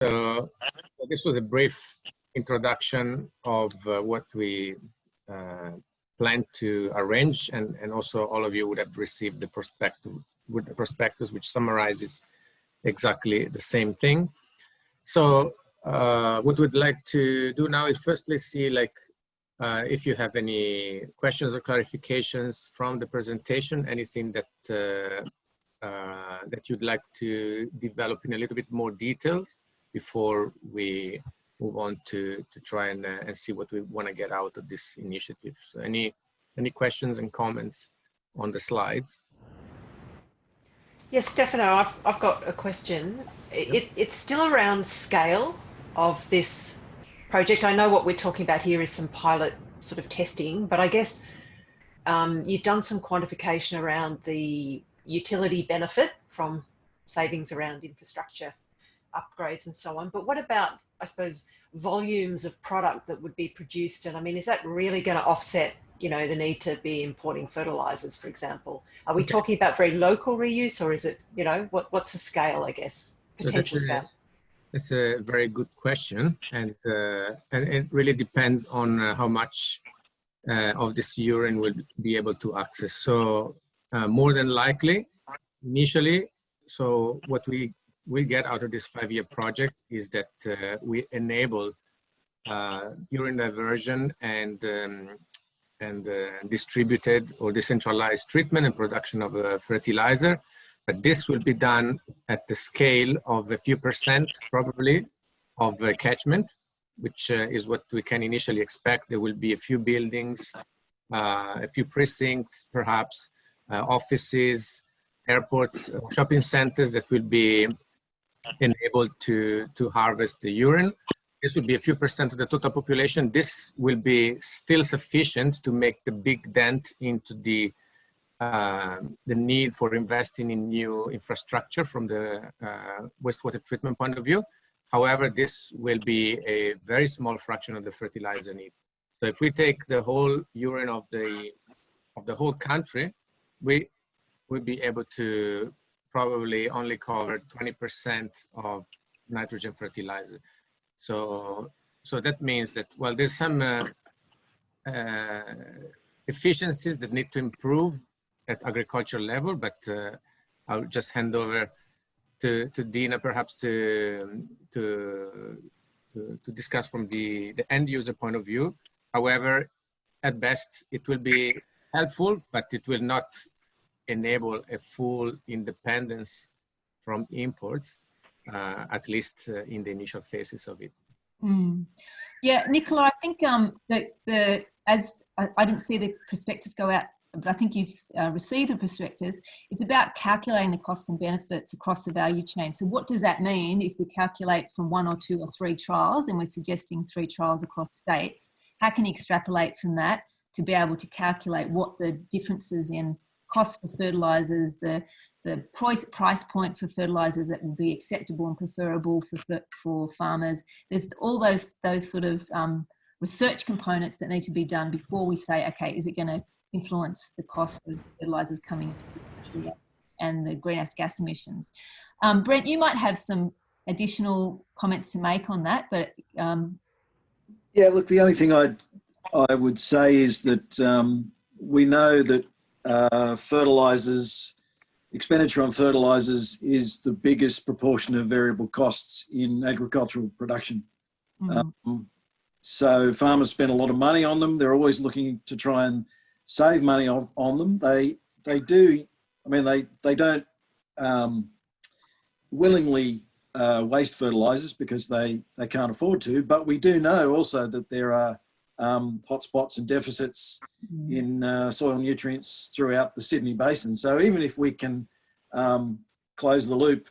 So this was a brief introduction of what we plan to arrange, and also all of you would have received the prospectus, which summarizes exactly the same thing. So what we'd like to do now is firstly see if you have any questions or clarifications from the presentation, anything that that you'd like to develop in a little bit more detail before we move on to try and see what we want to get out of this initiative. So any questions and comments on the slides? Yes, Stefano, I've got a question. It's still around scale of this project. I know what we're talking about here is some pilot sort of testing, but I guess you've done some quantification around the utility benefit from savings around infrastructure upgrades and so on. But what about, I suppose, volumes of product that would be produced? And I mean, is that really going to offset, you know, the need to be importing fertilizers, for example? Are we talking about very local reuse, or is it, you know, what's the scale, I guess, potential scale? That's a very good question, and it really depends on how much of this urine we'll be able to access. So more than likely, initially, so what we will get out of this 5-year project is that we enable urine diversion and distributed or decentralized treatment and production of fertilizer. But this will be done at the scale of a few percent, probably, of catchment, which is what we can initially expect. There will be a few buildings, a few precincts, perhaps, offices, airports, shopping centers that will be enabled to harvest the urine. This will be a few percent of the total population. This will be still sufficient to make the big dent into the need for investing in new infrastructure from the wastewater treatment point of view. However, this will be a very small fraction of the fertilizer need. So if we take the whole urine of the whole country, we will be able to probably only cover 20% of nitrogen fertilizer. So that means that, well, there's some efficiencies that need to improve at agriculture level, but I'll just hand over to Dina, perhaps to discuss from the end user point of view. However, at best, it will be helpful, but it will not enable a full independence from imports, at least in the initial phases of it. Mm. Yeah, Nicola, I think that as I didn't see the prospectus go out, but I think you've received the prospectus. It's about calculating the costs and benefits across the value chain. So what does that mean if we calculate from 1 or 2 or 3 trials, and we're suggesting 3 trials across states? How can you extrapolate from that to be able to calculate what the differences in cost for fertilizers, the price point for fertilizers that will be acceptable and preferable for farmers? There's all those sort of research components that need to be done before we say, okay, is it going to influence the cost of fertilizers coming and the greenhouse gas emissions? Brent, you might have some additional comments to make on that, but yeah, look, the only thing I would say is that we know that expenditure on fertilizers is the biggest proportion of variable costs in agricultural production. Mm-hmm. So farmers spend a lot of money on them. They're always looking to try and save money on them. They do. I mean, they don't willingly waste fertilizers because they can't afford to. But we do know also that there are hotspots and deficits in soil nutrients throughout the Sydney Basin. So even if we can close the loop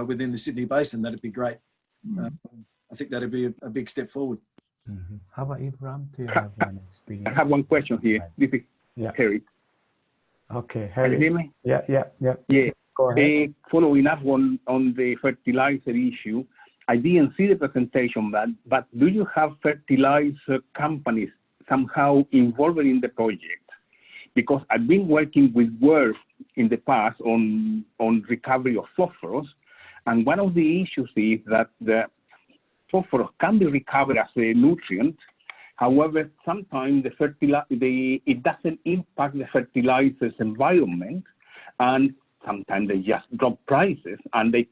within the Sydney Basin, that'd be great. I think that'd be a big step forward. Mm-hmm. How about you, Bram? Do you have an experience? I have one question here. This is Harry. Okay, Harry. Can you hear me? Yeah. Go ahead. Following up on the fertilizer issue, I didn't see the presentation, but do you have fertilizer companies somehow involved in the project? Because I've been working with WRF in the past on recovery of phosphorus, and one of the issues is that phosphorus can be recovered as a nutrient. However, sometimes it doesn't impact the fertilizer's environment, and sometimes they just drop prices, and the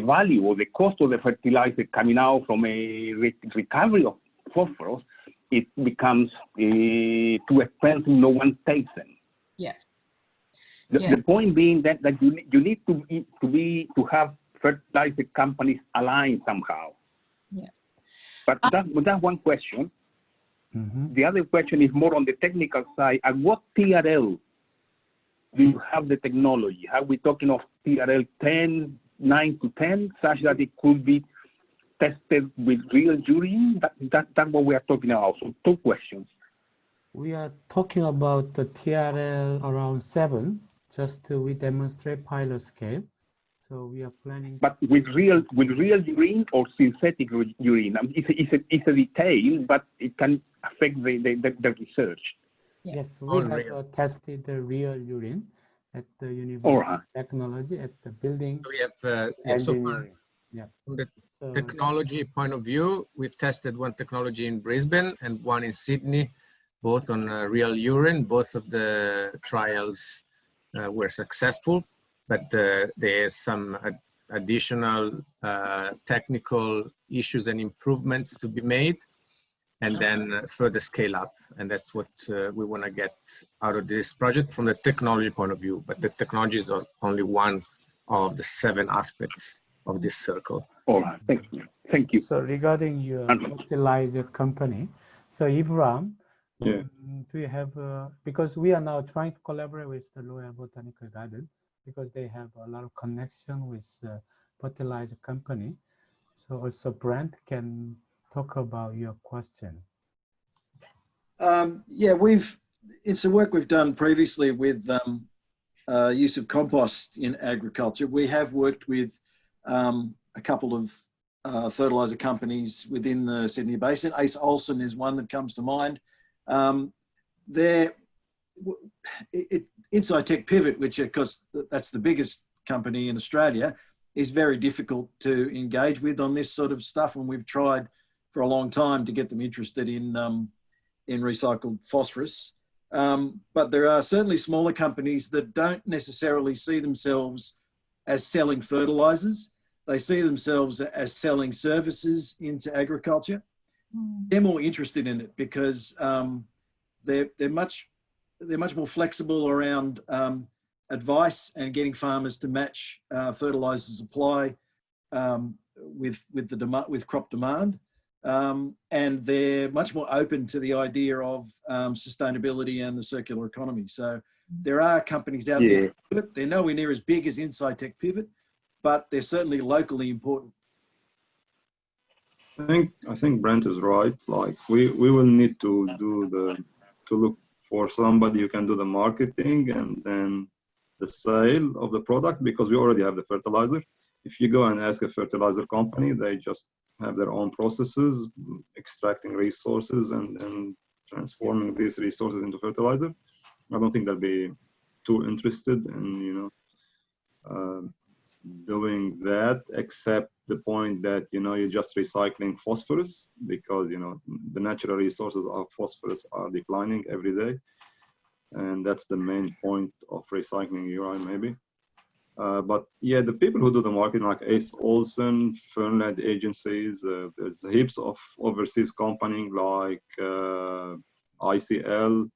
value or the cost of the fertilizer coming out from a recovery of phosphorus, it becomes too expensive. No one takes them. Yeah. The point being that you need to have fertilizer companies aligned somehow. Yeah. But that's one question. Mm-hmm. The other question is more on the technical side. At what TRL do you have the technology? Are we talking of TRL 10, 9 to 10, such that it could be tested with real urine? That's what we are talking about. So 2 questions. We are talking about the TRL around 7, just we demonstrate pilot scale. So we are planning. But with real urine or synthetic urine? It's a detail, but it can affect the research. Yeah. Yes, we All have real. tested the real urine at the University of Technology at the building We have so far, engineering. Yeah. from the So technology point of view, we've tested one technology in Brisbane and one in Sydney, both on real urine. Both of the trials were successful, but there's some additional technical issues and improvements to be made, and then further scale up. And that's what we want to get out of this project from the technology point of view. But the technology is only one of the 7 aspects of this circle. All right, thank you. Thank you. So regarding your fertilizer company, so Ibrahim, do you have, because we are now trying to collaborate with the Royal Botanical Garden because they have a lot of connection with fertilizer company. So also Brent can talk about your question. Yeah, it's the work we've done previously with use of compost in agriculture. We have worked with a couple of fertilizer companies within the Sydney Basin. Ace Olson is one that comes to mind. Incitec Pivot, which of course that's the biggest company in Australia, is very difficult to engage with on this sort of stuff, and we've tried for a long time to get them interested in recycled phosphorus. But there are certainly smaller companies that don't necessarily see themselves as selling fertilizers. They see themselves as selling services into agriculture. They're more interested in it because they're much more flexible around advice and getting farmers to match fertilizer supply with crop demand. And they're much more open to the idea of sustainability and the circular economy. So there are companies out there, but they're nowhere near as big as Incitec Pivot, but they're certainly locally important. I think Brent is right. Like we will need to look for somebody who can do the marketing and then the sale of the product, because we already have the fertilizer. If you go and ask a fertilizer company, they just have their own processes, extracting resources and transforming these resources into fertilizer. I don't think they'll be too interested in, doing that, except the point that, you're just recycling phosphorus because, the natural resources of phosphorus are declining every day. And that's the main point of recycling urine, maybe. But yeah, the people who do the marketing, like Ace Olson, Fernland agencies, there's heaps of overseas companies like ICL.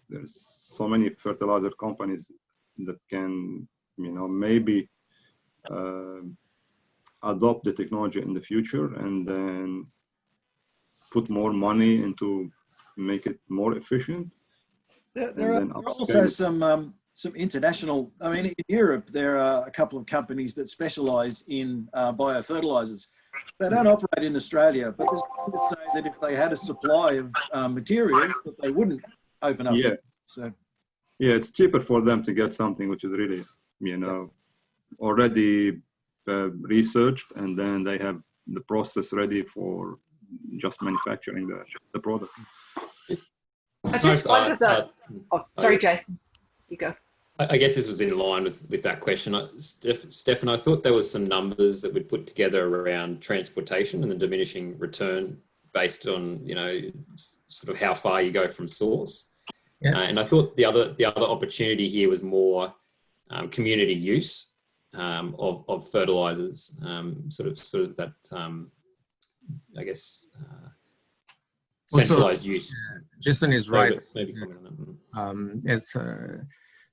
There's so many fertilizer companies that can, maybe adopt the technology in the future and then put more money into make it more efficient. There are also some international, in Europe, there are a couple of companies that specialize in biofertilizers. They don't operate in Australia, but there's people to say that if they had a supply of material, that they wouldn't open up. Yeah. So. Yeah, it's cheaper for them to get something which is really, already researched, and then they have the process ready for just manufacturing the product. I just wonder that. Oh, sorry, Jason. You go. I guess this was in line with that question. Stefan, I thought there was some numbers that we'd put together around transportation and the diminishing return based on, you know, sort of how far you go from source. Yeah. And I thought the other opportunity here was more community use of fertilizers, sort of that, I guess, centralized use. Jason is So right. maybe comment on that.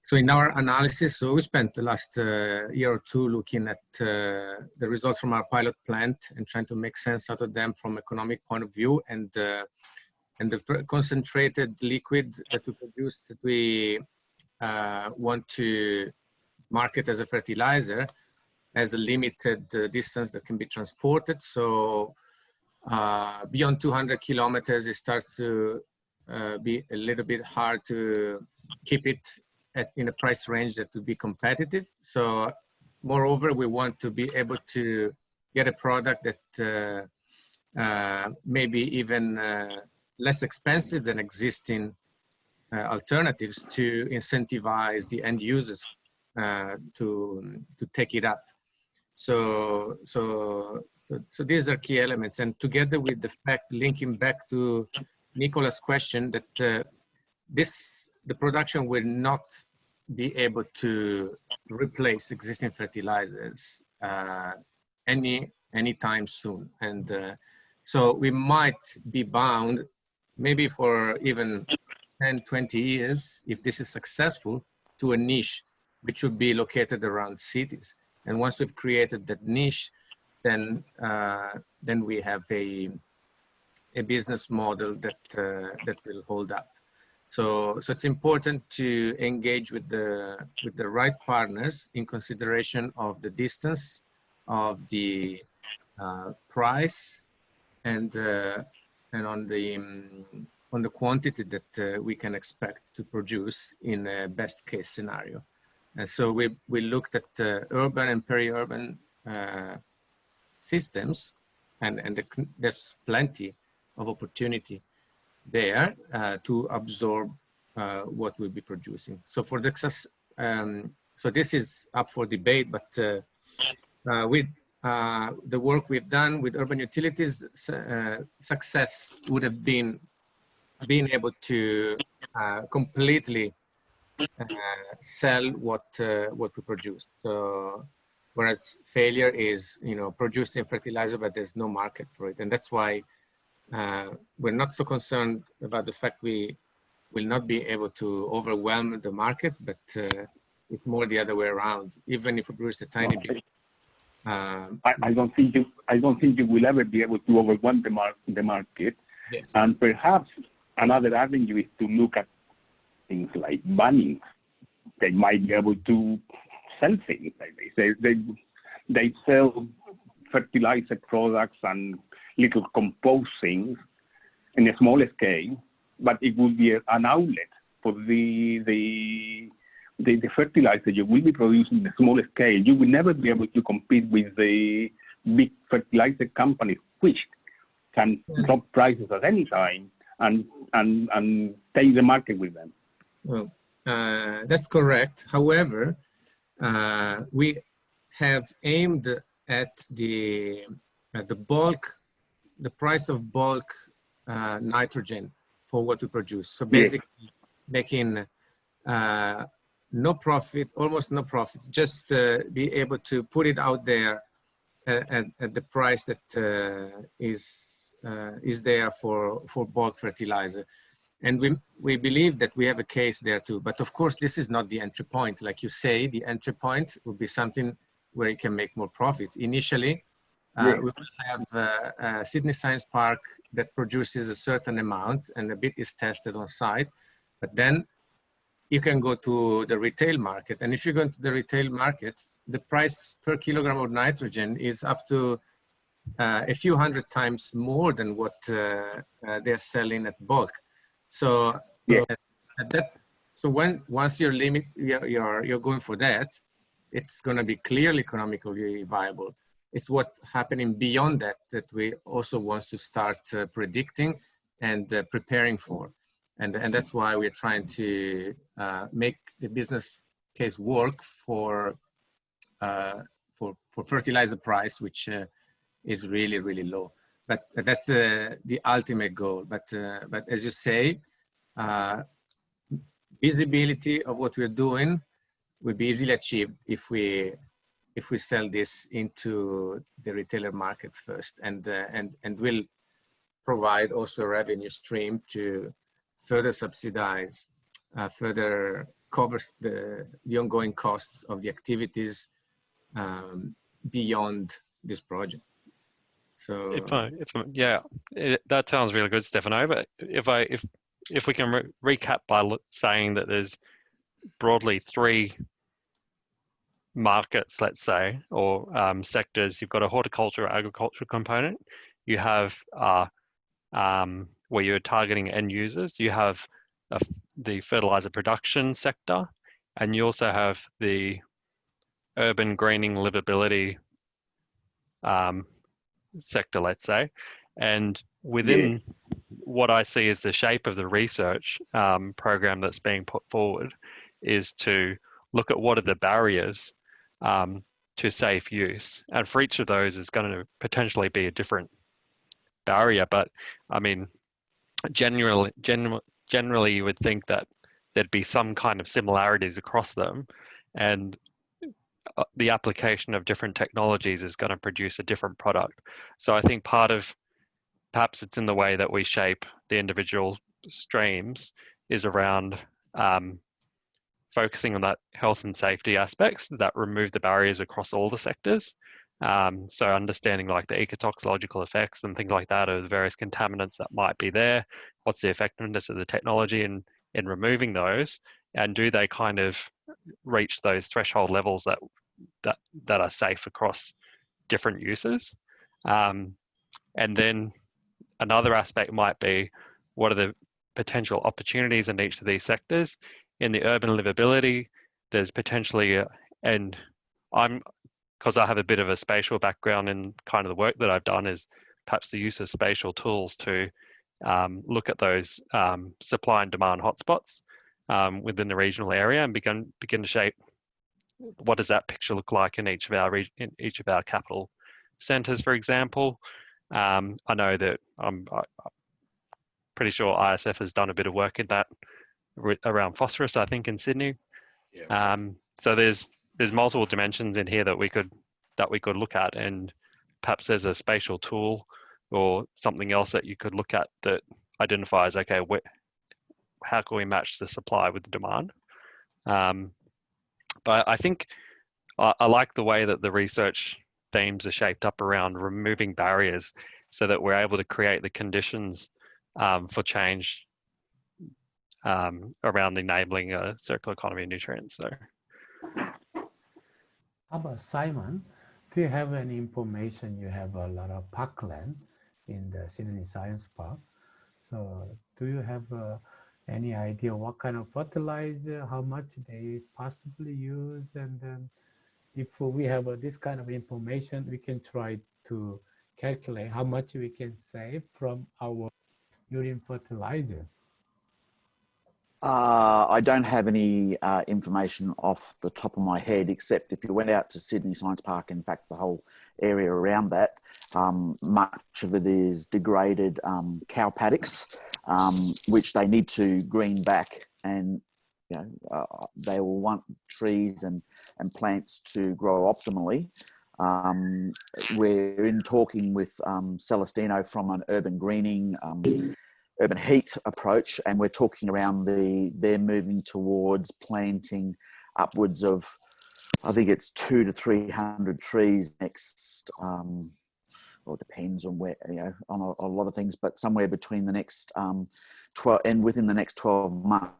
So in our analysis, so we spent the last year or two looking at the results from our pilot plant and trying to make sense out of them from economic point of view, and the concentrated liquid that we produce that we want to market as a fertilizer has a limited distance that can be transported. So beyond 200 kilometers, it starts to be a little bit hard to keep it in a price range that would be competitive. So moreover, we want to be able to get a product that maybe even less expensive than existing alternatives to incentivize the end users to take it up. So these are key elements, and together with the fact, linking back to Nicola's question, that the production will not be able to replace existing fertilizers anytime soon. And so we might be bound, maybe for even 10, 20 years, if this is successful, to a niche which would be located around cities. And once we've created that niche, then we have a business model that will hold up. So it's important to engage with the right partners in consideration of the distance, of the price, and on the quantity that we can expect to produce in a best case scenario. And so we looked at urban and peri-urban systems, and there's plenty of opportunity there to absorb what we'll be producing. So for the so this is up for debate, but with the work we've done with urban utilities, success would have been being able to completely sell what we produce. So whereas failure is, you know, producing fertilizer, but there's no market for it. And that's why we're not so concerned about the fact we will not be able to overwhelm the market, but it's more the other way around. Even if we produce a tiny bit. I don't think you will ever be able to overwhelm the market. Yeah. And perhaps another avenue is to look at things like Bunnings. They might be able to sell things like this. They sell fertilizer products and little compost things in a smaller scale, but it will be an outlet for the fertilizer you will be producing in a smaller scale. You will never be able to compete with the big fertilizer companies, which can drop prices at any time and take the market with them. Well, that's correct. However, we have aimed at the price of bulk nitrogen for what we produce. So basically making no profit, almost no profit, just be able to put it out there at the price that is there for bulk fertilizer. And we believe that we have a case there too. But of course, this is not the entry point. Like you say, the entry point would be something where you can make more profits. Initially, we will have Sydney Science Park that produces a certain amount and a bit is tested on site. But then you can go to the retail market. And if you go to the retail market, the price per kilogram of nitrogen is up to a few hundred times more than what they're selling at bulk. So once you're you're going for that, it's going to be clearly economically viable. It's what's happening beyond that we also want to start predicting and preparing for. And that's why we're trying to make the business case work for fertilizer price, which is really low. But that's the ultimate goal. But as you say, visibility of what we're doing will be easily achieved if we sell this into the retailer market first, and will provide also a revenue stream to further subsidize, further covers the ongoing costs of the activities beyond this project. So that sounds really good, Stefano. But if we can recap by saying that there's broadly 3 markets, let's say, or sectors. You've got a horticulture, agriculture component. You have where you're targeting end users. You have the fertilizer production sector, and you also have the urban greening livability sector, let's say. And within what I see as the shape of the research program that's being put forward is to look at what are the barriers to safe use. And for each of those is going to potentially be a different barrier. But I mean, generally you would think that there'd be some kind of similarities across them, and the application of different technologies is going to produce a different product. So I think part of, perhaps it's in the way that we shape the individual streams, is around focusing on that health and safety aspects that remove the barriers across all the sectors. So understanding like the ecotoxicological effects and things like that, or the various contaminants that might be there, what's the effectiveness of the technology in removing those, and do they kind of reach those threshold levels that are safe across different uses. And then another aspect might be, what are the potential opportunities in each of these sectors? In the urban livability, there's potentially, and because I have a bit of a spatial background in kind of the work that I've done, is perhaps the use of spatial tools to look at those supply and demand hotspots within the regional area, and begin to shape what does that picture look like in each of our capital centres, for example. I know that I'm pretty sure ISF has done a bit of work in that around phosphorus, I think, in Sydney. Yeah. So there's multiple dimensions in here that we could look at, and perhaps there's a spatial tool or something else that you could look at that identifies, okay, how can we match the supply with the demand? But I think I like the way that the research themes are shaped up around removing barriers, so that we're able to create the conditions for change around enabling a circular economy of nutrients. So, how about Simon? Do you have any information? You have a lot of parkland in the Sydney Science Park. So do you have any idea what kind of fertilizer, how much they possibly use? And then if we have this kind of information, we can try to calculate how much we can save from our urine fertilizer. I don't have any information off the top of my head, except if you went out to Sydney Science Park, in fact, the whole area around that, much of it is degraded cow paddocks, which they need to green back, and they will want trees and plants to grow optimally. We're in talking with Celestino from an urban greening, urban heat approach, and we're talking around they're moving towards planting upwards of, I think it's 200 to 300 trees next, well, it depends on where, on a lot of things, but somewhere between the next 12 and within the next 12 months,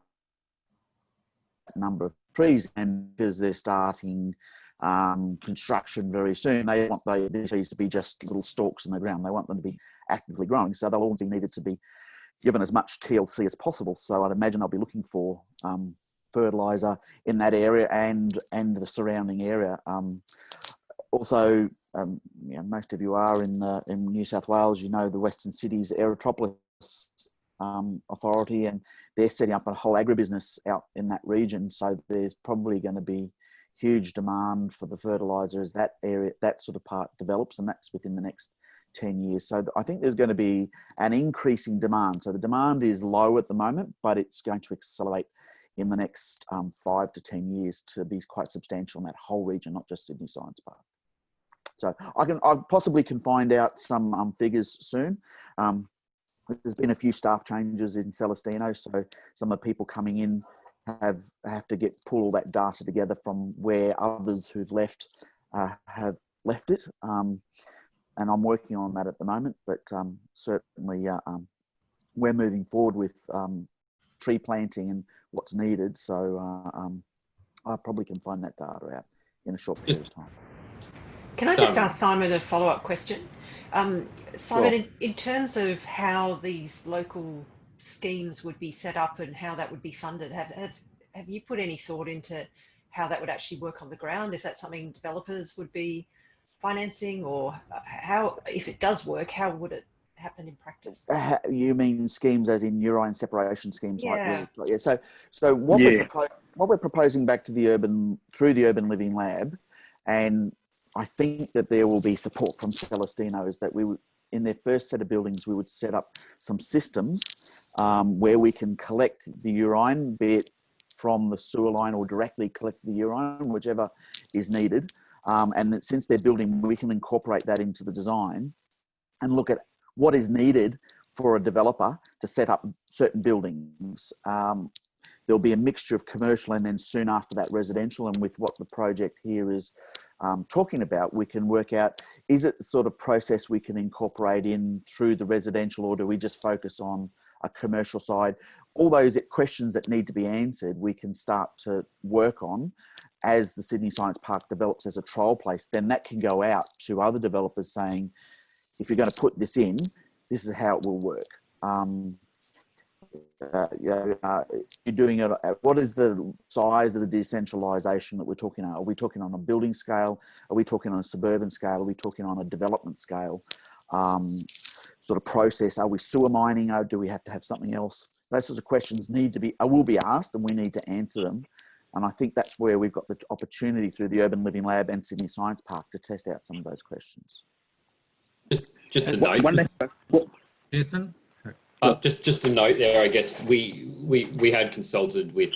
number of trees. And because they're starting construction very soon, they want these trees to be just little stalks in the ground. They want them to be actively growing, so they'll all be needed to be given as much TLC as possible. So I'd imagine I'll be looking for fertilizer in that area and the surrounding area. Also, most of you are in New South Wales. The Western Cities Aerotropolis Authority, and they're setting up a whole agribusiness out in that region. So there's probably going to be huge demand for the fertiliser as that area, that sort of part develops, and that's within the next 10 years. So I think there's going to be an increasing demand. So the demand is low at the moment, but it's going to accelerate in the next 5 to 10 years to be quite substantial in that whole region, not just Sydney Science Park. So I possibly can find out some figures soon. There's been a few staff changes in Celestino, so some of the people coming in have to pull all that data together from where others who've left have left it. And I'm working on that at the moment, but certainly we're moving forward with tree planting and what's needed. So I probably can find that data out in a short period of time. Can I just ask Simon a follow-up question? Simon, Sure. in terms of how these local schemes would be set up and how that would be funded, have you put any thought into how that would actually work on the ground? Is that something developers would be financing, or how, if it does work, how would it happen in practice? You mean schemes as in urine separation schemes? Yeah. So what we're proposing back to through the Urban Living Lab, and I think that there will be support from Celestino, is that we would, in their first set of buildings, we would set up some systems where we can collect the urine, be it from the sewer line or directly collect the urine, whichever is needed. And that since they're building, we can incorporate that into the design and look at what is needed for a developer to set up certain buildings. There'll be a mixture of commercial and then soon after that residential. And with what the project here is talking about, we can work out, is it the sort of process we can incorporate in through the residential, or do we just focus on a commercial side? All those questions that need to be answered, we can start to work on as the Sydney Science Park develops as a trial place. Then that can go out to other developers saying, if you're going to put this in, this is how it will work. You're doing it. What is the size of the decentralisation that we're talking about? Are we talking on a building scale? Are we talking on a suburban scale? Are we talking on a development scale? Sort of process. Are we sewer mining? Or do we have to have something else? Those sorts of questions will be asked, and we need to answer them. And I think that's where we've got the opportunity through the Urban Living Lab and Sydney Science Park to test out some of those questions. Just a note. Jason? Just a note there. I guess we had consulted with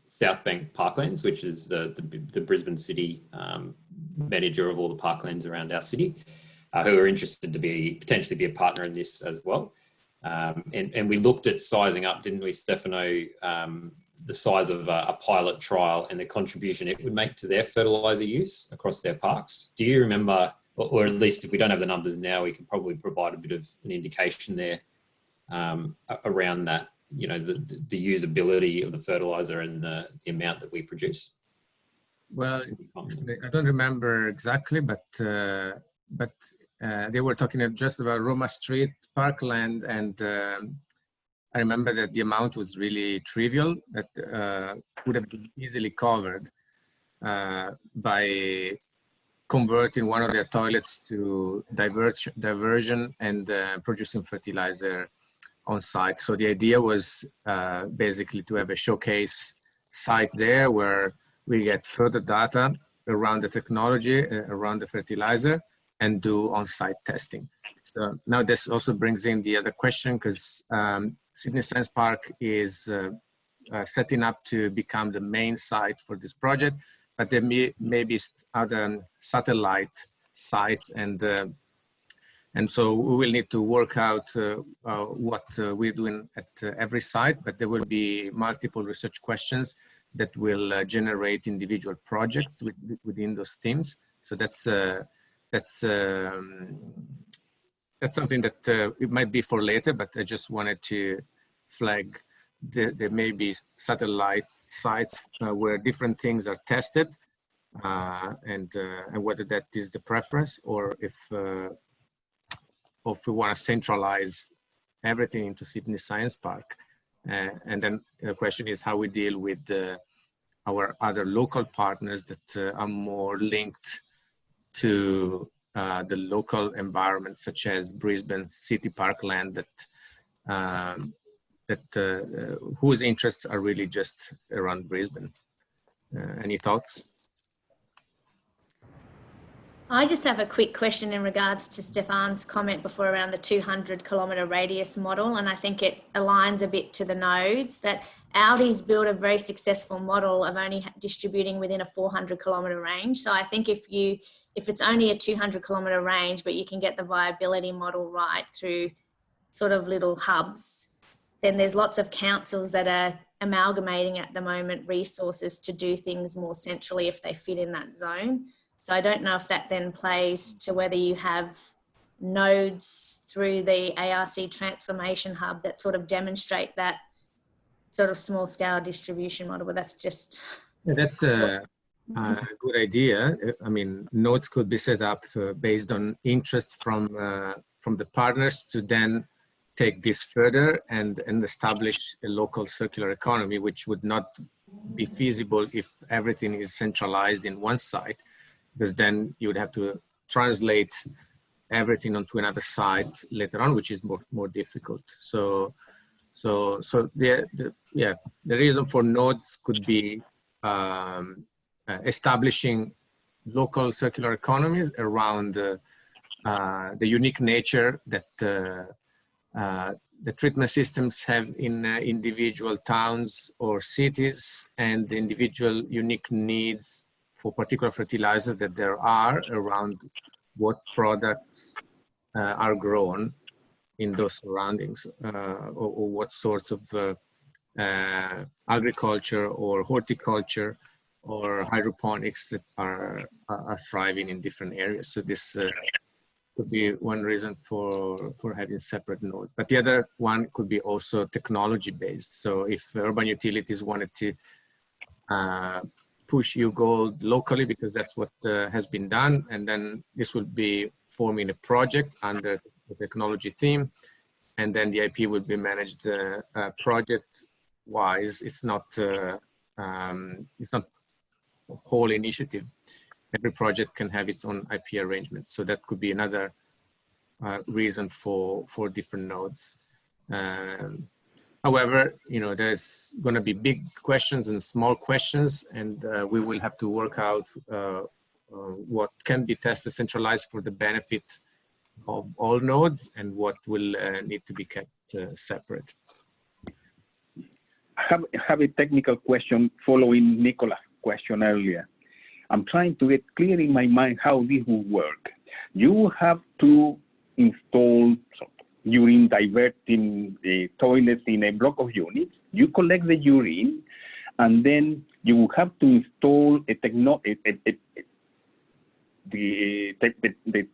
Southbank Parklands, which is the Brisbane City manager of all the parklands around our city, who are interested to potentially be a partner in this as well. And we looked at sizing up, didn't we, Stefano? The size of a pilot trial and the contribution it would make to their fertiliser use across their parks. Do you remember? Or at least if we don't have the numbers now, we could probably provide a bit of an indication there around that, the usability of the fertiliser and the amount that we produce. Well, I don't remember exactly, but they were talking just about Roma Street Parkland, and I remember that the amount was really trivial, that would have been easily covered by converting one of their toilets to diversion and producing fertilizer on site. So the idea was basically to have a showcase site there where we get further data around the technology, around the fertilizer, and do on-site testing. So now this also brings in the other question, because Sydney Science Park is setting up to become the main site for this project, but there may be other satellite sites, and so we will need to work out what we're doing at every site, but there will be multiple research questions that will generate individual projects within those themes. So that's something that it might be for later, but I just wanted to flag there may be satellite sites where different things are tested, and whether that is the preference, or if we want to centralize everything into Sydney Science Park. And then the question is how we deal with our other local partners that are more linked to the local environment, such as Brisbane City Parkland, that whose interests are really just around Brisbane. Any thoughts? I just have a quick question in regards to Stefan's comment before around the 200-kilometre radius model, and I think it aligns a bit to the nodes that Audi's built a very successful model of only distributing within a 400-kilometre range. So I think if it's only a 200-kilometre range, but you can get the viability model right through sort of little hubs, then there's lots of councils that are amalgamating at the moment resources to do things more centrally if they fit in that zone. So I don't know if that then plays to whether you have nodes through the ARC transformation hub that sort of demonstrate that sort of small scale distribution model, but that's just... Yeah, that's a good idea. I mean, nodes could be set up based on interest from the partners to then take this further and establish a local circular economy, which would not be feasible if everything is centralized in one site, because then you would have to translate everything onto another site later on, which is more difficult. So the reason for nodes could be establishing local circular economies around the unique nature that the treatment systems have in individual towns or cities, and the individual unique needs for particular fertilizers that there are around what products are grown in those surroundings, or what sorts of agriculture or horticulture or hydroponics that are thriving in different areas. So this could be one reason for having separate nodes. But the other one could be also technology based. So if urban utilities wanted to push U-Gold locally, because that's what has been done, and then this will be forming a project under the technology team, and then the IP will be managed project-wise. It's not a whole initiative. Every project can have its own IP arrangement, so that could be another reason for different nodes. However, you know, there's going to be big questions and small questions, and we will have to work out what can be tested centralized for the benefit of all nodes, and what will need to be kept separate. I have a technical question following Nicola's question earlier. I'm trying to get clear in my mind how this will work. You have to install urine diverting toilets in a block of units. You collect the urine, and then you will have to install the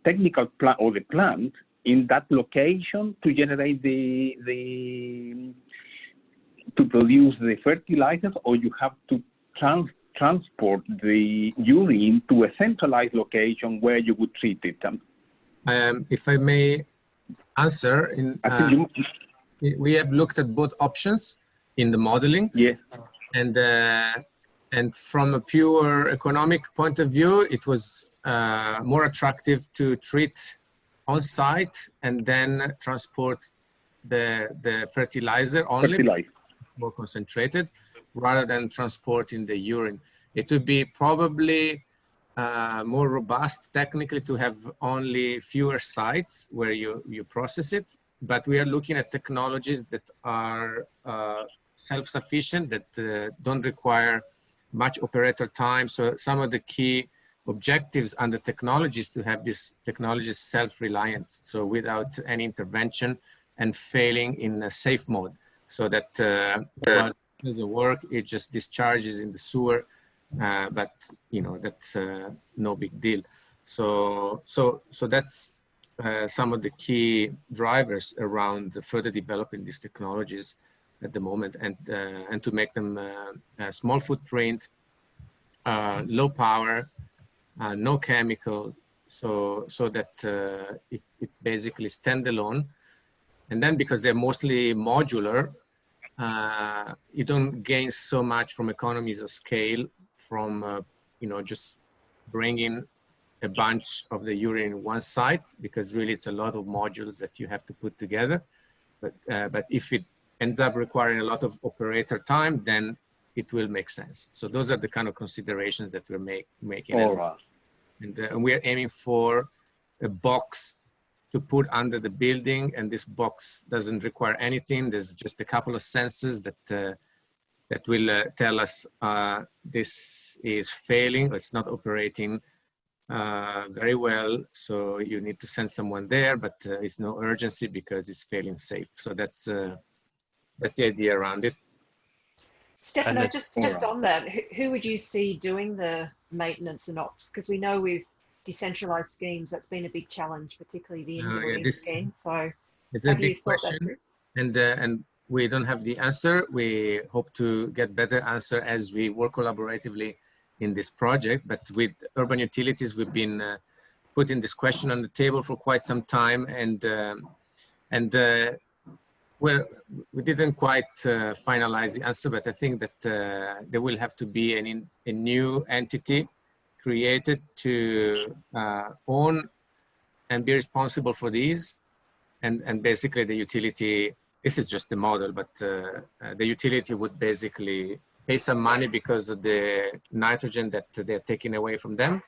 technical plant or the plant in that location to generate to produce the fertilizers, or you have to transport the urine to a centralized location where you would treat it. If I may answer, we have looked at both options in the modeling. Yes. And from a pure economic point of view, it was more attractive to treat on site and then transport the fertilizer only, more concentrated, rather than transporting the urine. It would be probably more robust technically to have only fewer sites where you process it, but we are looking at technologies that are self-sufficient, that don't require much operator time. So some of the key objectives under technologies to have this technology self-reliant, so without any intervention and failing in a safe mode, so that while it doesn't work, it just discharges in the sewer. But you know, that's no big deal. So that's some of the key drivers around the further developing these technologies at the moment, and to make them a small footprint, low power, no chemical, so that it's basically standalone. And then because they're mostly modular, you don't gain so much from economies of scale from you know, just bringing a bunch of the urine in one site, because really it's a lot of modules that you have to put together. But if it ends up requiring a lot of operator time, then it will make sense. So those are the kind of considerations that we're making. All right. And we are aiming for a box to put under the building, and this box doesn't require anything. There's just a couple of sensors that will tell us this is failing, or it's not operating very well. So you need to send someone there, but it's no urgency because it's failing safe. So that's the idea around it. Stefano, just on that, who would you see doing the maintenance and ops? Because we know with decentralized schemes, that's been a big challenge, particularly the India scheme. So it's a big question, and we don't have the answer. We hope to get better answer as we work collaboratively in this project. But with urban utilities, we've been putting this question on the table for quite some time, and we didn't quite finalize the answer, but I think that there will have to be a new entity created to own and be responsible for these. And basically the utility, this is just a model, but the utility would basically pay some money because of the nitrogen that they're taking away from them.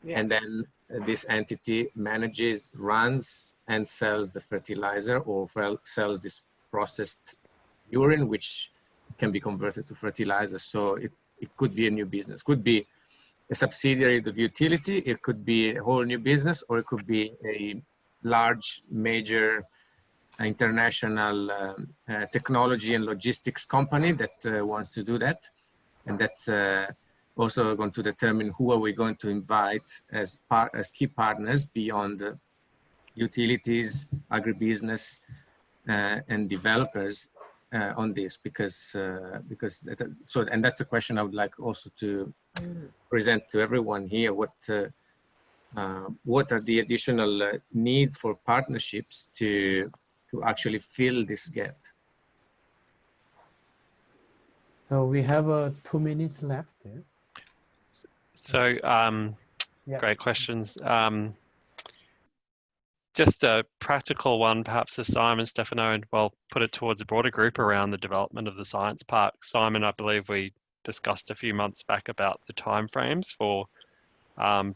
Yeah. And then this entity manages, runs, and sells the fertilizer, or sells this processed urine, which can be converted to fertilizer. So it could be a new business, could be a subsidiary of the utility, it could be a whole new business, or it could be a large, major international technology and logistics company that wants to do that. And that's also going to determine who are we going to invite as key partners beyond utilities, agribusiness, and developers on this, because and that's a question I would like also to present to everyone here. What are the additional needs for partnerships to actually fill this gap? So we have 2 minutes left. Yeah? So great questions. Just a practical one, perhaps to Simon, Stefano, and well, put it towards a broader group around the development of the science park. Simon, I believe we discussed a few months back about the timeframes for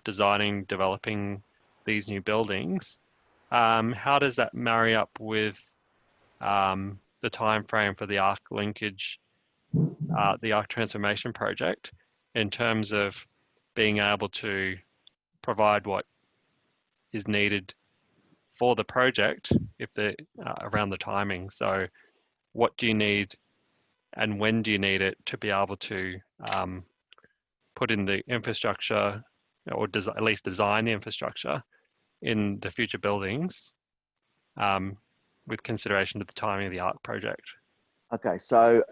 designing, developing these new buildings. How does that marry up with the timeframe for the ARC linkage, the ARC transformation project, in terms of being able to provide what is needed for the project if they're around the timing? So what do you need and when do you need it to be able to put in the infrastructure, or at least design the infrastructure in the future buildings with consideration to the timing of the ARC project? Okay, so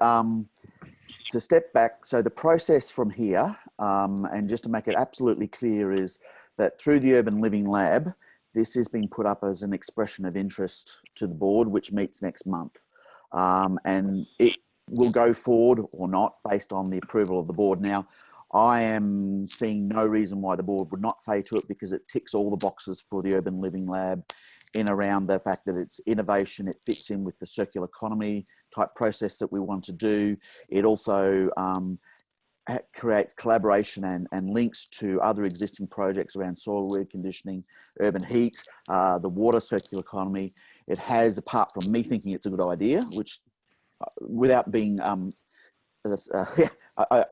to step back, so the process from here, and just to make it absolutely clear, is that through the Urban Living Lab, this is being put up as an expression of interest to the board, which meets next month. And it will go forward or not based on the approval of the board. Now, I am seeing no reason why the board would not say to it, because it ticks all the boxes for the Urban Living Lab in around the fact that it's innovation, it fits in with the circular economy type process that we want to do. It also creates collaboration and links to other existing projects around soil reconditioning, urban heat, the water circular economy. It has, apart from me thinking it's a good idea, which without being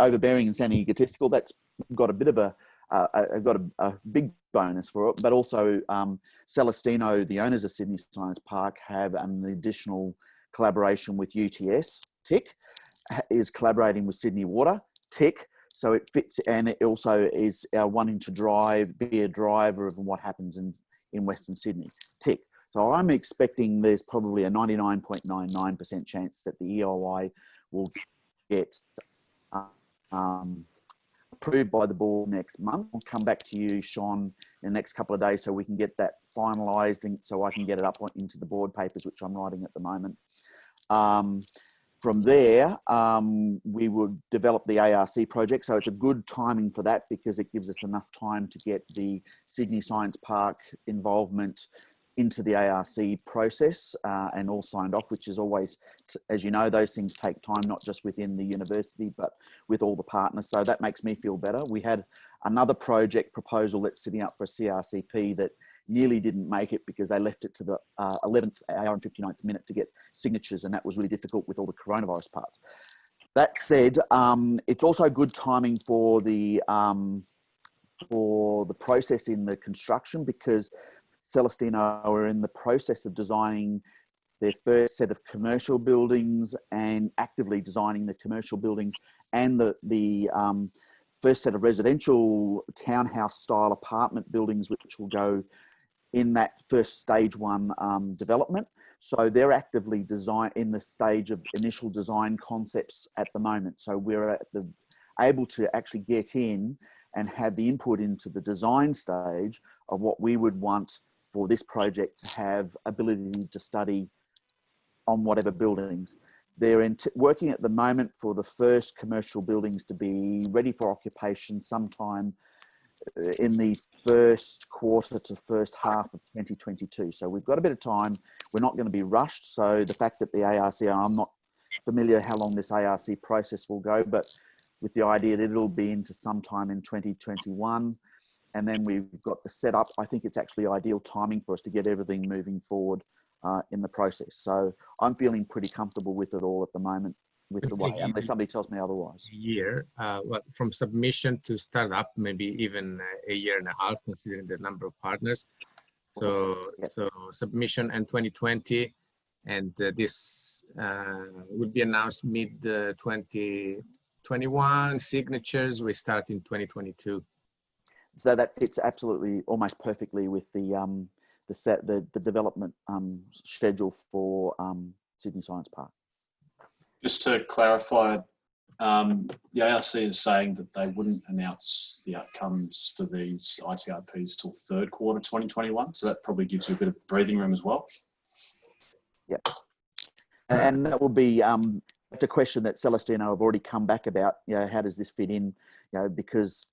overbearing and sounding egotistical, that's got a bit of a big bonus for it. But also Celestino, the owners of Sydney Science Park, have an additional collaboration with UTS. TIC is collaborating with Sydney Water. TIC, so it fits, and it also is wanting to be a driver of what happens in Western Sydney. TIC. So I'm expecting there's probably a 99.99% chance that the EOI will get approved by the board next month. I'll come back to you, Sean, in the next couple of days so we can get that finalised, and so I can get it up into the board papers, which I'm writing at the moment. From there, we would develop the ARC project. So it's a good timing for that, because it gives us enough time to get the Sydney Science Park involvement into the ARC process and all signed off, which is always, as you know, those things take time, not just within the university, but with all the partners. So that makes me feel better. We had another project proposal that's sitting up for a CRCP that nearly didn't make it because they left it to the 11th hour and 59th minute to get signatures, and that was really difficult with all the coronavirus parts. That said, it's also good timing for the process in the construction, because Celestino are in the process of designing their first set of commercial buildings and actively designing the commercial buildings and the first set of residential townhouse style apartment buildings, which will go in that first stage 1 development. So they're actively in the stage of initial design concepts at the moment. So we're able to actually get in and have the input into the design stage of what we would want for this project to have ability to study on whatever buildings. They're working at the moment for the first commercial buildings to be ready for occupation sometime in the first quarter to first half of 2022. So we've got a bit of time. We're not going to be rushed. So the fact that the ARC, I'm not familiar how long this ARC process will go, but with the idea that it'll be into sometime in 2021. And then we've got the setup. I think it's actually ideal timing for us to get everything moving forward in the process. So I'm feeling pretty comfortable with it all at the moment, with the way, unless somebody tells me otherwise. Year, from submission to start up, maybe even a year and a half, considering the number of partners. So, so submission and 2020, and this will be announced mid 2021. Signatures we start in 2022. So that fits absolutely, almost perfectly with the development schedule for Sydney Science Park. Just to clarify, the ARC is saying that they wouldn't announce the outcomes for these ITRPs till third quarter 2021. So that probably gives you a bit of breathing room as well. Yeah, and that will be it's a question that Celestino have already come back about. You know, how does this fit in? You know, because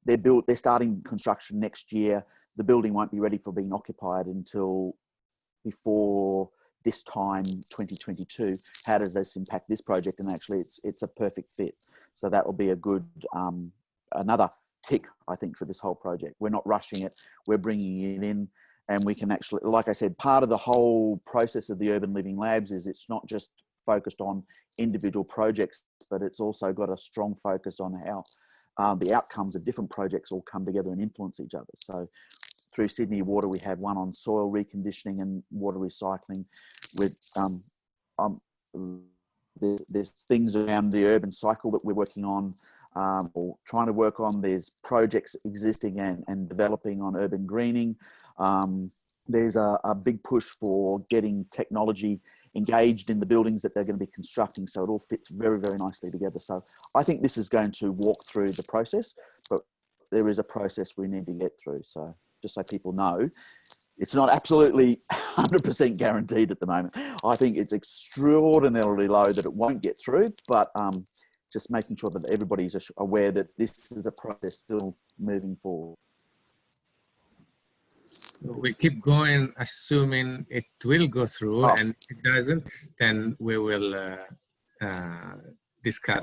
they're starting construction next year. The building won't be ready for being occupied until before this time 2022. How does this impact this project? And actually it's a perfect fit. So that will be a good another tick, I think, for this whole project. We're not rushing it, we're bringing it in, and we can actually, like I said, part of the whole process of the Urban Living Labs is it's not just focused on individual projects, but it's also got a strong focus on how the outcomes of different projects all come together and influence each other. So through Sydney Water, we have one on soil reconditioning and water recycling. With there's things around the urban cycle that we're working on or trying to work on. There's projects existing and developing on urban greening. There's a big push for getting technology engaged in the buildings that they're going to be constructing. So it all fits very, very nicely together. So I think this is going to walk through the process, but there is a process we need to get through. So just so people know, it's not absolutely 100% guaranteed at the moment. I think it's extraordinarily low that it won't get through, but just making sure that everybody's aware that this is a process still moving forward. We'll keep going, assuming it will go through, and if it doesn't, then we will discuss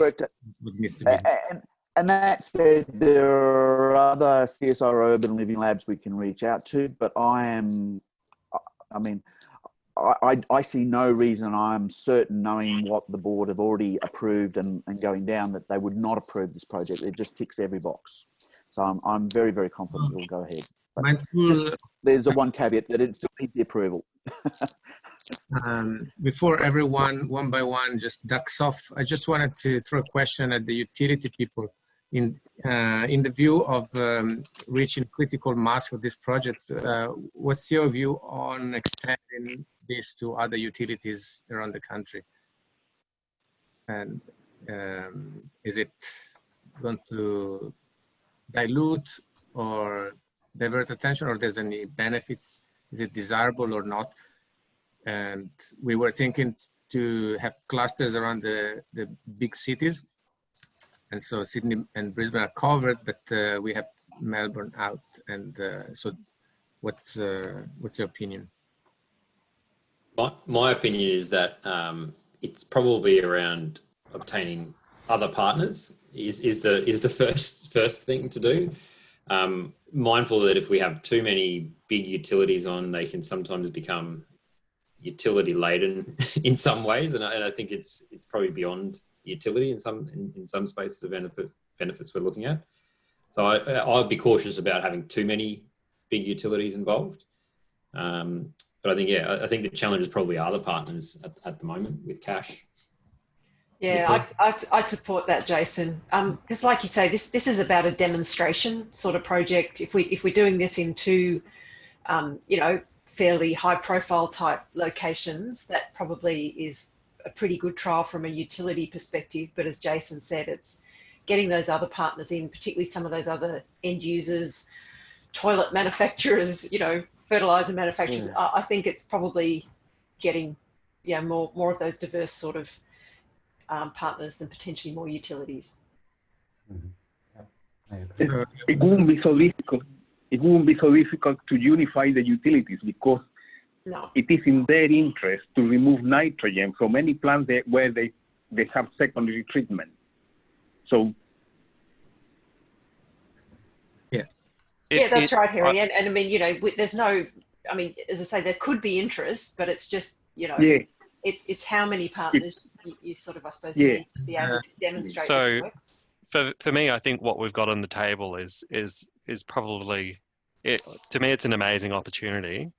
with Mr. Business. And that said, there are other CSIRO Urban Living Labs we can reach out to, but I see no reason, I'm certain, knowing what the board have already approved and going down, that they would not approve this project. It just ticks every box. So I'm very, very confident it'll go ahead. But there's a one caveat that it still needs the approval. Before everyone, one by one, just ducks off, I just wanted to throw a question at the utility people. In the view of reaching critical mass for this project, what's your view on extending this to other utilities around the country? And is it going to dilute or divert attention, or there's any benefits? Is it desirable or not? And we were thinking to have clusters around the big cities. And so Sydney and Brisbane are covered, but we have Melbourne out. And so what's your opinion? My opinion is that it's probably around obtaining other partners is the first thing to do. Mindful that if we have too many big utilities on, they can sometimes become utility laden in some ways, and I think it's probably beyond utility in some spaces. The benefits we're looking at. So I'd be cautious about having too many big utilities involved. But I think, I think the challenge is probably other partners at the moment with cash. Yeah, I'd support that, Jason. Because like you say, this is about a demonstration sort of project. If we're doing this in two, fairly high profile type locations, that probably is a pretty good trial from a utility perspective. But as Jason said, it's getting those other partners in, particularly some of those other end users, toilet manufacturers, fertilizer manufacturers. I think it's probably getting, more of those diverse sort of partners than potentially more utilities. It wouldn't be so difficult. It wouldn't be so difficult to unify the utilities because it is in their interest to remove nitrogen from any plant where they have secondary treatment. So. Yeah, that's right, Harry. And I mean, there's no, as I say, there could be interest, but it's just, it's how many partners you sort of, I suppose, need to be able to demonstrate this works. For me, I think what we've got on the table is probably, to me, it's an amazing opportunity.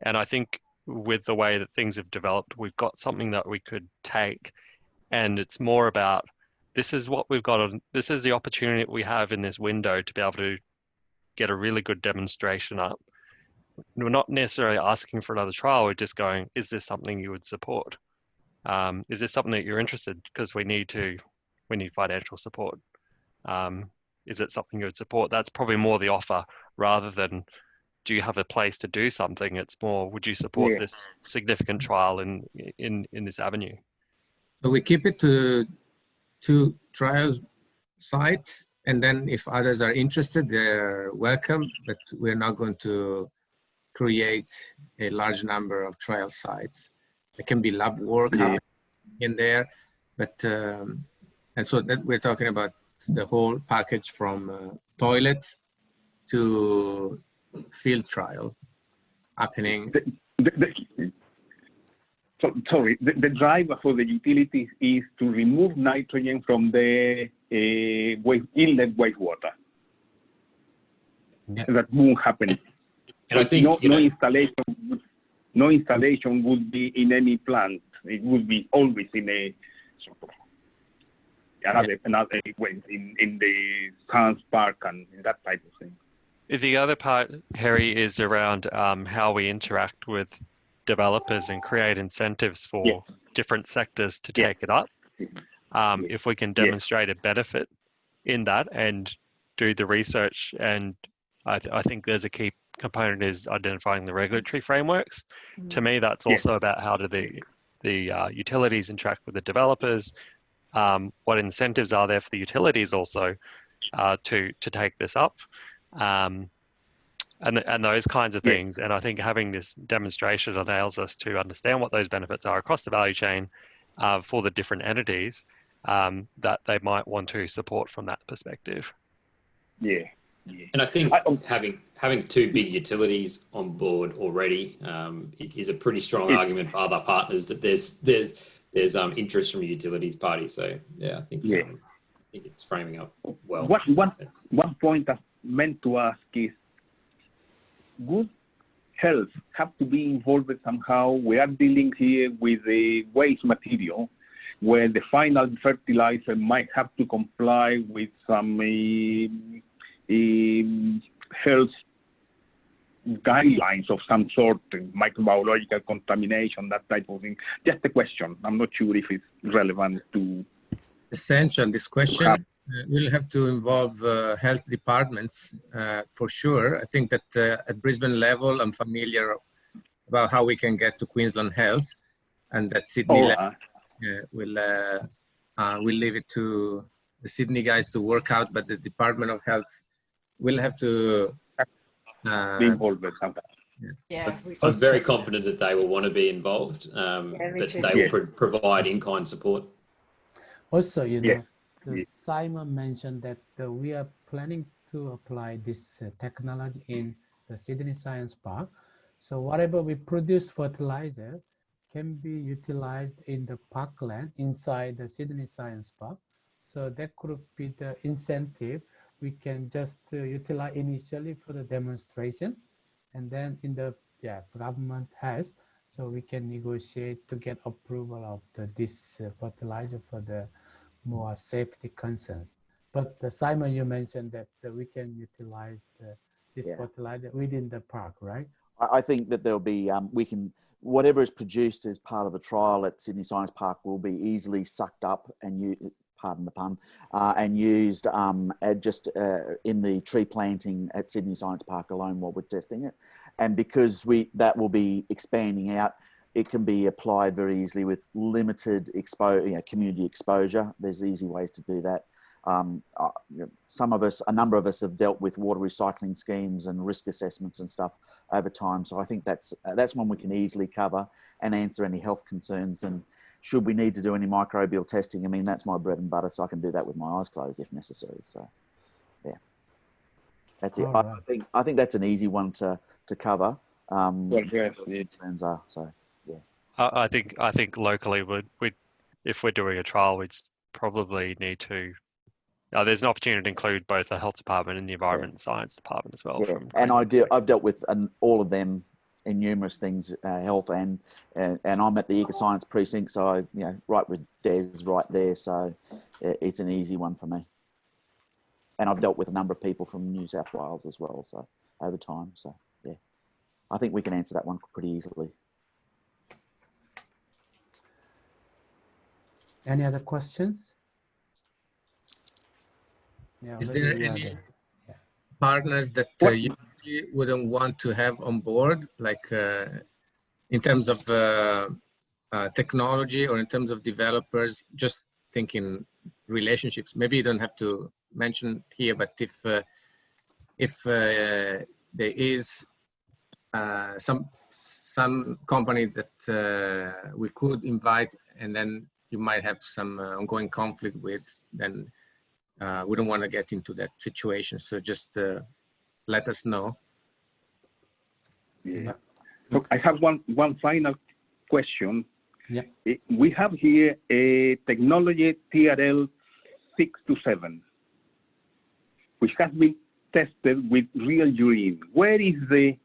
And I think with the way that things have developed, we've got something that we could take, and it's more about, this is what we've got on, this is the opportunity that we have in this window to be able to get a really good demonstration up. We're not necessarily asking for another trial. We're just going, is this something you would support? Is this something that you're interested? Because we need financial support. Is it something you would support? That's probably more the offer rather than, do you have a place to do something? It's more, would you support this significant trial in this avenue? So we keep it to 2 trials sites, and then if others are interested, they're welcome, but we're not going to create a large number of trial sites. There can be lab work happening in there, but, and so that we're talking about the whole package from toilet to field trial happening. The driver for the utilities is to remove nitrogen from the inlet wastewater. That won't happen. And I think no installation would be in any plant. It would be always in another way in the science park and that type of thing. The other part, Harry, is around how we interact with developers and create incentives for different sectors to take it up. If we can demonstrate a benefit in that and do the research, and I think there's a key component is identifying the regulatory frameworks. To me, that's also about how do the utilities interact with the developers, what incentives are there for the utilities also to take this up. And those kinds of things. And I think having this demonstration allows us to understand what those benefits are across the value chain for the different entities that they might want to support from that perspective. And I think having 2 big utilities on board already is a pretty strong argument for other partners that there's interest from utilities party. So I think it's framing up well. One point I meant to ask is, good health have to be involved somehow. We are dealing here with a waste material where the final fertilizer might have to comply with some health guidelines of some sort, microbiological contamination, that type of thing. Just a question. I'm not sure if it's relevant to... Essential, this question. We'll have to involve health departments for sure. I think that at Brisbane level, I'm familiar about how we can get to Queensland Health, and that Sydney level, we'll leave it to the Sydney guys to work out, but the Department of Health will have to be involved with something. Yeah. I'm very confident that they will want to be involved, me but too. they will provide in-kind support. Also, you Yeah. know, Simon mentioned that we are planning to apply this technology in the Sydney Science Park. So whatever we produce fertilizer can be utilized in the parkland inside the Sydney Science Park. So that could be the incentive. We can just utilize initially for the demonstration, and then in the government has, so we can negotiate to get approval of this fertilizer for the more safety concerns. But Simon, you mentioned that we can utilize this fertilizer within the park, right? I think that there'll be, we can, whatever is produced as part of the trial at Sydney Science Park will be easily sucked up and pardon the pun, and used just in the tree planting at Sydney Science Park alone while we're testing it. And because that will be expanding out, it can be applied very easily with limited community exposure. There's easy ways to do that. A number of us have dealt with water recycling schemes and risk assessments and stuff over time. So I think that's one we can easily cover and answer any health concerns. And should we need to do any microbial testing, I mean, that's my bread and butter, so I can do that with my eyes closed if necessary. So yeah, that's it. Right. I think that's an easy one to cover. Concerns are, so yeah. I think locally if we're doing a trial, we'd probably need to. There's an opportunity to include both the health department and the environment and science department as well. Yeah. And I've dealt with all of them in numerous things, health and I'm at the Ecoscience precinct, so right with Des right there, so it's an easy one for me. And I've dealt with a number of people from New South Wales as well, so over time, so yeah, I think we can answer that one pretty easily. Any other questions? Is there any partners that you wouldn't want to have on board, like in terms of technology or in terms of developers? Just thinking relationships. Maybe you don't have to mention here, but if there is some company that we could invite, and then you might have some ongoing conflict with, then we don't want to get into that situation. So just let us know. Yeah. So I have one final question. Yeah. We have here a technology TRL 627, which has been tested with real urine. Where is the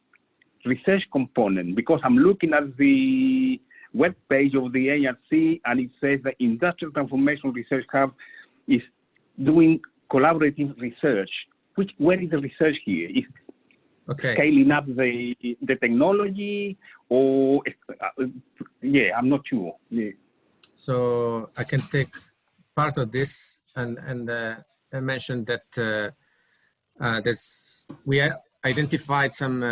research component? Because I'm looking at the web page of the ARC, and it says the Industrial Transformation Research Hub is doing collaborative research. Where is the research here? Is scaling up the technology, or I'm not sure. Yeah. So I can take part of this and I mentioned that we identified some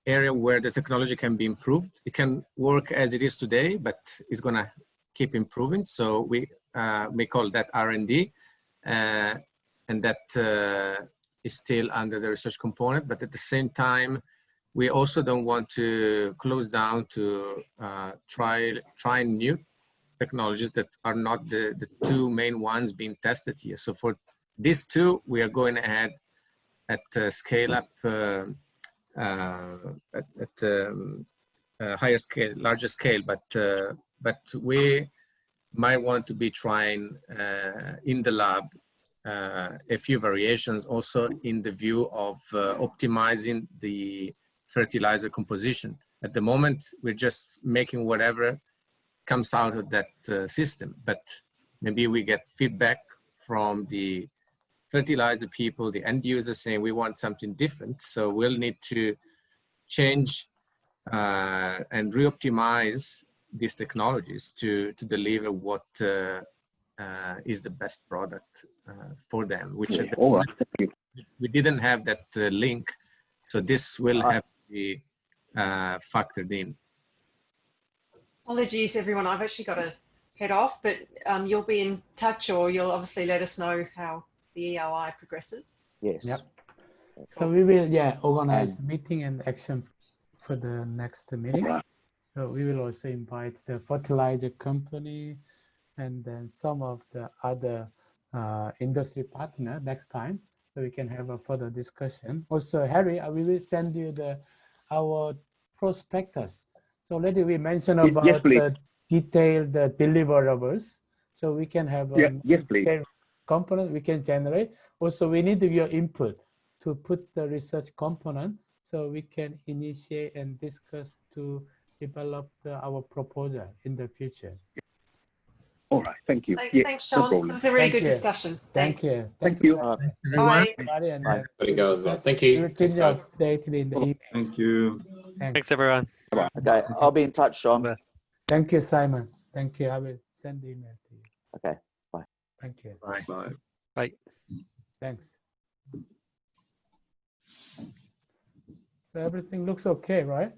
area where the technology can be improved. It can work as it is today, but it's gonna keep improving. So we may call that R&D, and that is still under the research component. But at the same time, we also don't want to close down to try new technologies that are not the two main ones being tested here. So for these two, we are going ahead at scale up, at higher scale, larger scale, but we might want to be trying in the lab a few variations also in the view of optimizing the fertilizer composition. At the moment, we're just making whatever comes out of that system, but maybe we get feedback from the fertilizer people, the end users saying we want something different. So we'll need to change and re-optimize these technologies to deliver what is the best product for them, which at the moment, we didn't have that link. So this will have to be factored in. Apologies, everyone. I've actually got to head off, but you'll be in touch, or you'll obviously let us know how the EOI progresses. Yes. Yep. So we will, organize the meeting and action for the next meeting. Right. So we will also invite the fertilizer company and then some of the other industry partner next time, so we can have a further discussion. Also, Harry, we will send you our prospectus. So already we mentioned Yes, about please. the detailed deliverables, so we can have a Yes, please. component we can generate. Also, we need your input to put the research component so we can initiate and discuss to develop our proposal in the future. All right. Thank you. Thanks, no Sean. problem. That was a really Thank good you. discussion. Thank you. Thank you. Everyone. Everybody, and Bye. Gotta go as well. Thank we you. will keep Thanks, you guys. updated in the email. Thank you. Thanks, everyone. Bye-bye. Okay, I'll be in touch, Sean. Thank you, Simon. Thank you. I will send the email to you. Okay, bye. Thank you. Bye. Bye. Bye. Thanks. So everything looks okay, right?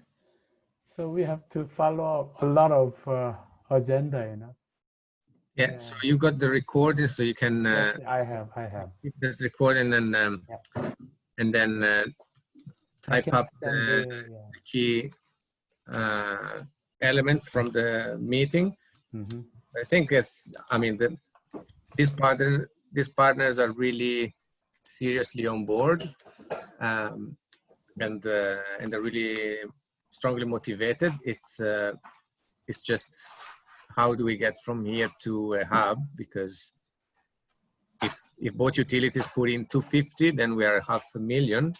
So we have to follow a lot of agenda, you know. Yeah, so you got the recording, so you can Yes, I have. keep that recording and then type can up send the key elements from the meeting. Mhm. I think these partners are really seriously on board, and they're really strongly motivated. It's just how do we get from here to a hub? Because if both utilities put in 250, then we are 500,000.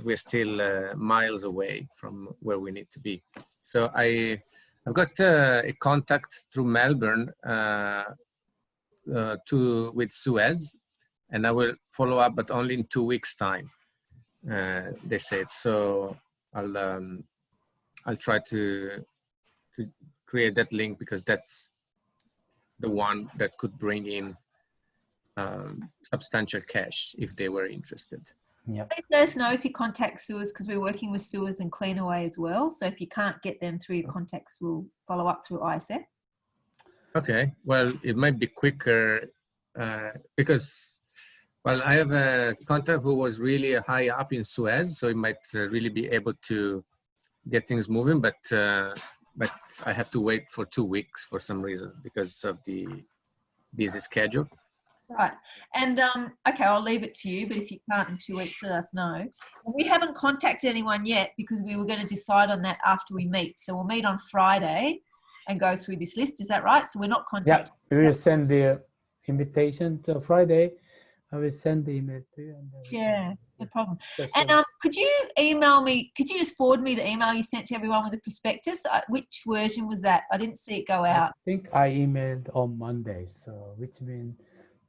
We're still miles away from where we need to be. So I've got a contact through Melbourne with Suez, and I will follow up, but only in 2 weeks' time. They said so. I'll try to create that link, because that's the one that could bring in substantial cash if they were interested. Yeah. Please let us know if you contact Suez, because we're working with Suez and Cleanaway as well. So if you can't get them through your contacts, we'll follow up through ISF. Okay, well, it might be quicker because, well, I have a contact who was really high up in Suez, so he might really be able to get things moving, but I have to wait for 2 weeks for some reason because of the busy schedule. Right. And okay, I'll leave it to you, but if you can't in 2 weeks, let us know. We haven't contacted anyone yet because we were going to decide on that after we meet. So we'll meet on Friday and go through this list. Is that right? So we're not contacting. Yeah, we will send the invitation to Friday. I will send the email to you. And yeah, no problem. just And could you email me, could you just forward me the email you sent to everyone with the prospectus? Which version was that? I didn't see it go out. I think I emailed on Monday, so which means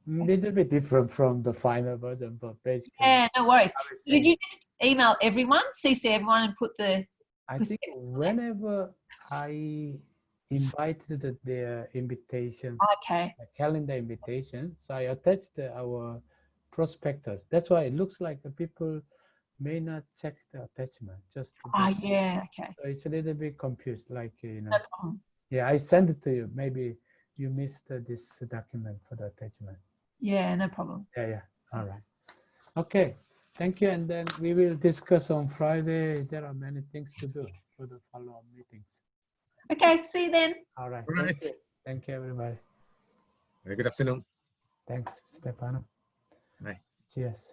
a little bit different from the final version, but basically. Yeah, no worries. Did you just email everyone, CC everyone and put the I think whenever I invited their invitation, okay, calendar invitation, so I attached our prospectus. That's why it looks like the people may not check the attachment. Just yeah, okay. So it's a little bit confused, like you know. No problem. Yeah, I sent it to you. Maybe you missed this document for the attachment. Yeah, no problem. Yeah. All right. Okay. Thank you. And then we will discuss on Friday. There are many things to do for the follow-up meetings. Okay, see you then. All right. All right. Thank you. Thank you, everybody. Very good afternoon. Thanks, Stefano. Bye. Cheers.